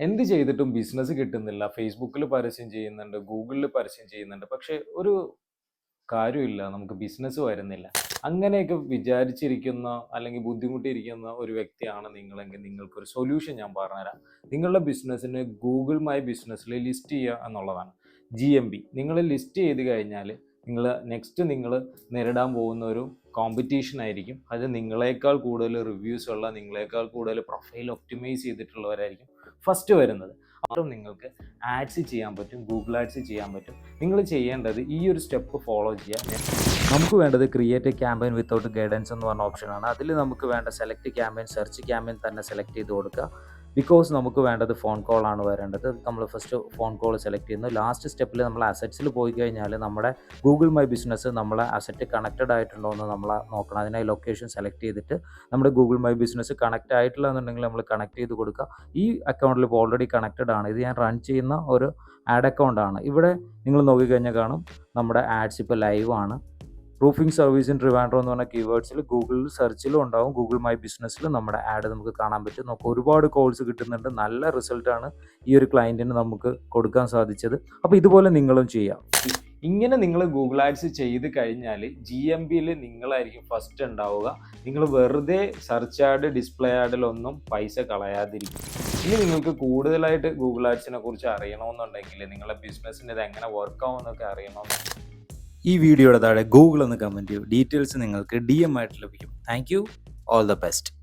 എന്ത് ചെയ്തിട്ടും ബിസിനസ് കിട്ടുന്നില്ല. ഫേസ്ബുക്കിൽ പരസ്യം ചെയ്യുന്നുണ്ട്, ഗൂഗിളിൽ പരസ്യം ചെയ്യുന്നുണ്ട്. പക്ഷേ ഒരു കാര്യമില്ല. നമുക്ക് ബിസിനസ് വരുന്നില്ല. അങ്ങനെയൊക്കെ വിചാരിച്ചിരിക്കുന്ന അല്ലെങ്കിൽ ബുദ്ധിമുട്ടിയിരിക്കുന്ന ഒരു വ്യക്തിയാണ് നിങ്ങളെങ്കിൽ നിങ്ങൾക്കൊരു സൊല്യൂഷൻ ഞാൻ പറഞ്ഞുതരാം. നിങ്ങളുടെ ബിസിനസ്സിന് ഗൂഗിൾ മൈ ബിസിനസ്സിൽ ലിസ്റ്റ് ചെയ്യുക എന്നുള്ളതാണ്. GMB നിങ്ങൾ ലിസ്റ്റ് ചെയ്ത് കഴിഞ്ഞാൽ നിങ്ങൾ നേരിടാൻ പോകുന്ന ഒരു കോമ്പറ്റീഷൻ ആയിരിക്കും. അത് നിങ്ങളെക്കാൾ കൂടുതൽ റിവ്യൂസ് ഉള്ള, നിങ്ങളെക്കാൾ കൂടുതൽ പ്രൊഫൈൽ ഒപ്റ്റിമൈസ് ചെയ്തിട്ടുള്ളവരായിരിക്കും ഫസ്റ്റ് വരുന്നത്. അപ്പം നിങ്ങൾക്ക് ആഡ്സ് ചെയ്യാൻ പറ്റും, ഗൂഗിൾ ആഡ്സ് ചെയ്യാൻ പറ്റും. നിങ്ങൾ ചെയ്യേണ്ടത് ഈ ഒരു സ്റ്റെപ്പ് ഫോളോ ചെയ്യുക. നമുക്ക് വേണ്ടത് create A campaign without guidance എന്ന് പറഞ്ഞ ഓപ്ഷനാണ്. അതിൽ നമുക്ക് വേണ്ട സെലക്ട് ക്യാമ്പയിൻ, സെർച്ച് ക്യാമ്പയിൻ തന്നെ സെലക്ട് ചെയ്ത് കൊടുക്കുക. ബിക്കോസ് നമുക്ക് വേണ്ടത് ഫോൺ കോൾ ആണ് വരേണ്ടത്. നമ്മൾ ഫസ്റ്റ് ഫോൺ കോൾ സെലക്ട് ചെയ്യുന്നു. ലാസ്റ്റ് സ്റ്റെപ്പിൽ നമ്മൾ അസറ്റ്സിൽ പോയി കഴിഞ്ഞാൽ നമ്മുടെ ഗൂഗിൾ മൈ ബിസിനസ് നമ്മളെ അസറ്റ് കണക്റ്റഡ് ആയിട്ടുണ്ടോ എന്ന് നമ്മൾ നോക്കണം. അതിനായി ലൊക്കേഷൻ സെലക്ട് ചെയ്തിട്ട് നമ്മുടെ ഗൂഗിൾ മൈ ബിസിനസ് കണക്റ്റ് ആയിട്ടില്ല എന്നുണ്ടെങ്കിൽ നമ്മൾ കണക്ട് ചെയ്ത് കൊടുക്കുക. ഈ അക്കൗണ്ടിൽ ഇപ്പോൾ ഓൾറെഡി കണക്റ്റഡ് ആണ്. ഇത് ഞാൻ റൺ ചെയ്യുന്ന ഒരു ആഡ് അക്കൗണ്ടാണ്. ഇവിടെ നിങ്ങൾ നോക്കിക്കഴിഞ്ഞാൽ കാണും നമ്മുടെ ആഡ്സ് ഇപ്പോൾ ലൈവ് ആണ്. റൂഫിംഗ് സർവീസ് ഇൻ ട്രിവാൻഡ്രം എന്ന് പറഞ്ഞ കീവേഡ്സിൽ ഗൂഗിളിൽ സെർച്ചിലും ഉണ്ടാവും, ഗൂഗിൾ മൈ ബിസിനസ്സിലും നമ്മുടെ ആഡ് നമുക്ക് കാണാൻ പറ്റും. നമുക്ക് ഒരുപാട് കോൾസ് കിട്ടുന്നുണ്ട്. നല്ല റിസൾട്ടാണ് ഈ ഒരു ക്ലയൻറ്റിന് നമുക്ക് കൊടുക്കാൻ സാധിച്ചത്. അപ്പോൾ ഇതുപോലെ നിങ്ങളും ചെയ്യാം. ഇങ്ങനെ നിങ്ങൾ ഗൂഗിൾ ആഡ്സ് ചെയ്ത് കഴിഞ്ഞാൽ GMBയിൽ നിങ്ങളായിരിക്കും ഫസ്റ്റ് ഉണ്ടാവുക. നിങ്ങൾ വെറുതെ സെർച്ച് ആഡ്, ഡിസ്പ്ലേ ആഡിലൊന്നും പൈസ കളയാതിരിക്കും. ഇനി നിങ്ങൾക്ക് കൂടുതലായിട്ട് ഗൂഗിൾ ആഡ്സിനെ കുറിച്ച് അറിയണമെന്നുണ്ടെങ്കിൽ, നിങ്ങളുടെ ബിസിനസ്സിന് ഇത് എങ്ങനെ വർക്ക് ആവുമെന്നൊക്കെ അറിയണമെന്നുണ്ടെങ്കിൽ ഈ വീഡിയോയുടെ താഴെ ഗൂഗിൾ എന്ന് കമൻറ്റ് ചെയ്യൂ. ഡീറ്റെയിൽസ് നിങ്ങൾക്ക് DM ആയിട്ട് ലഭിക്കും. Thank you. All the best.